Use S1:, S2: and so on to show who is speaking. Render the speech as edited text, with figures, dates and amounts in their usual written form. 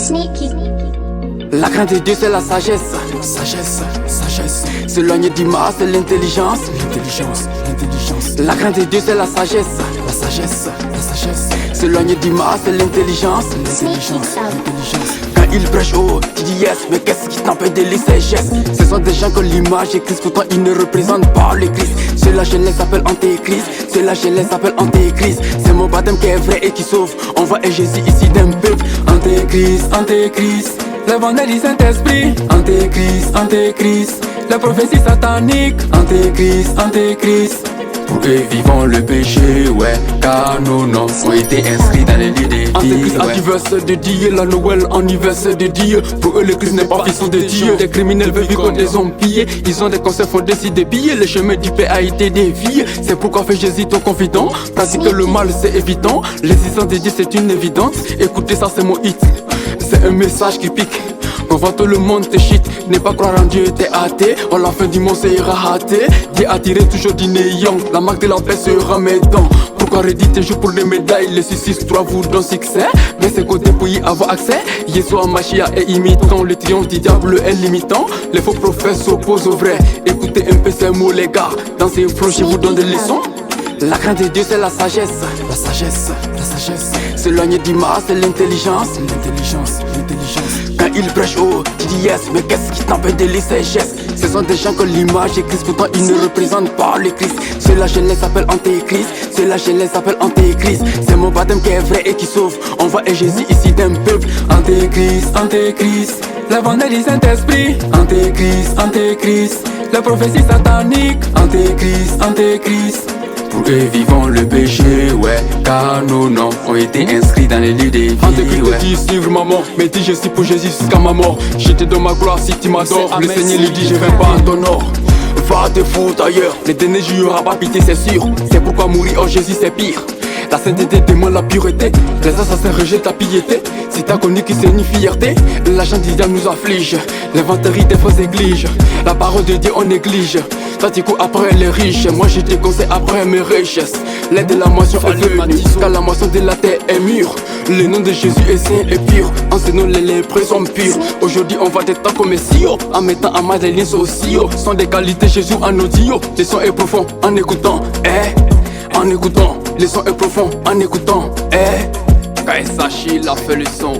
S1: Sneaky.
S2: La crainte de Dieu c'est la sagesse.
S3: Sagesse, sagesse.
S2: S'éloigner du mal c'est l'intelligence.
S3: L'intelligence, l'intelligence.
S2: La crainte de Dieu c'est la sagesse.
S3: La sagesse, la sagesse.
S2: S'éloigner du mal c'est l'intelligence.
S3: L'intelligence, l'intelligence.
S2: Quand il prêche, oh, tu dis yes, mais qu'est-ce qui t'empêche de lire ses gestes? Ce sont des gens que l'image est Christ, pourtant ils ne représentent pas le Christ. Ceux-là je les appelle antéchrist, ceux-là je les appelle antéchrist. C'est mon baptême qui est vrai et qui sauve. On voit un Jésus ici d'un peuple. Antéchrist, antéchrist, l'évangile du Saint-Esprit. Antéchrist, antéchrist, la prophétie satanique. Antéchrist, antéchrist. Pour eux vivons le péché, ouais, car nos noms ont été inscrits dans les livres des vies. Antéchrist, anniversaire de Dieu, la Noël, anniversaire de Dieu. Pour eux le Christ n'est pas fils de Dieu. Les criminels veulent vivre comme des zombies. Ils ont des concepts fondés sur des billets. Le chemin du paix a été dévié. C'est pourquoi fait Jésus ton confident. Pratiquer le mal c'est évident. L'existence de Dieu c'est une évidence. Écoutez ça c'est mon hit. C'est un message qui pique. On voit tout le monde te shit. Ne pas croire en Dieu, t'es athée. À la fin du monde, c'est raté. Dieu a tiré toujours du néant. La marque de la paix sera mes dents. Pourquoi réditer joue pour les médailles? Les 6-6-3 vous donnent succès. Mais c'est côté pour y avoir accès. Yeshua Machia est imitant. Le triomphe du diable est limitant. Les faux prophètes s'opposent aux vrais. Écoutez un peu ces mots, les gars. Dans ces flots, je vous donne des leçons. La crainte de Dieu, c'est la sagesse.
S3: La sagesse, la sagesse.
S2: S'éloigner du mal, c'est l'intelligence.
S3: L'intelligence, l'intelligence.
S2: Quand il prêche, oh, tu dis yes, mais qu'est-ce qui t'empêche de lire ses gestes? Ce sont des gens que l'image est Christ, pourtant ils ne représentent pas le Christ. Ceux-là je les appelle antéchrist, ceux-là je les appelle antéchrist. C'est mon baptême qui est vrai et qui sauve. On voit un Jésus ici d'un peuple. Antéchrist, antéchrist, l'évangile du Saint-Esprit. Antéchrist, antéchrist, la prophétie satanique. Antéchrist, antéchrist. Pour eux vivons le péché, ouais, car nos noms ont été inscrits dans les livres des vies.
S4: Antéchrist te dit suivre maman, mais dis je suis pour Jésus jusqu'à ma mort. J'étais dans ma gloire si tu m'adores. Le Seigneur lui dit je viens pas à ton or.
S2: Va te foutre ailleurs.
S4: Les derniers jours y'aura pas pitié c'est sûr. C'est pourquoi mourir en Jésus c'est pire. La sainteté demande la pureté. Les assassins rejettent la piété. Si t'as connu que c'est une fierté, l'argent du diable nous afflige. L'inventaire des fausses églises. La parole de Dieu on néglige. Toi tu cours après les riches. Moi je te conseille après mes richesses. L'aide de la moisson est venue, car la moisson de la terre est mûre. Le nom de Jésus est saint et pur. Enseignons les lépreux sont purs. Aujourd'hui on va des temps comme Messio. En mettant à mal les liens sociaux. Sont des qualités Jésus en audio. Le son est profond en écoutant, en écoutant. Le son est profond en écoutant,
S2: Kaïsachi, il a fait le son.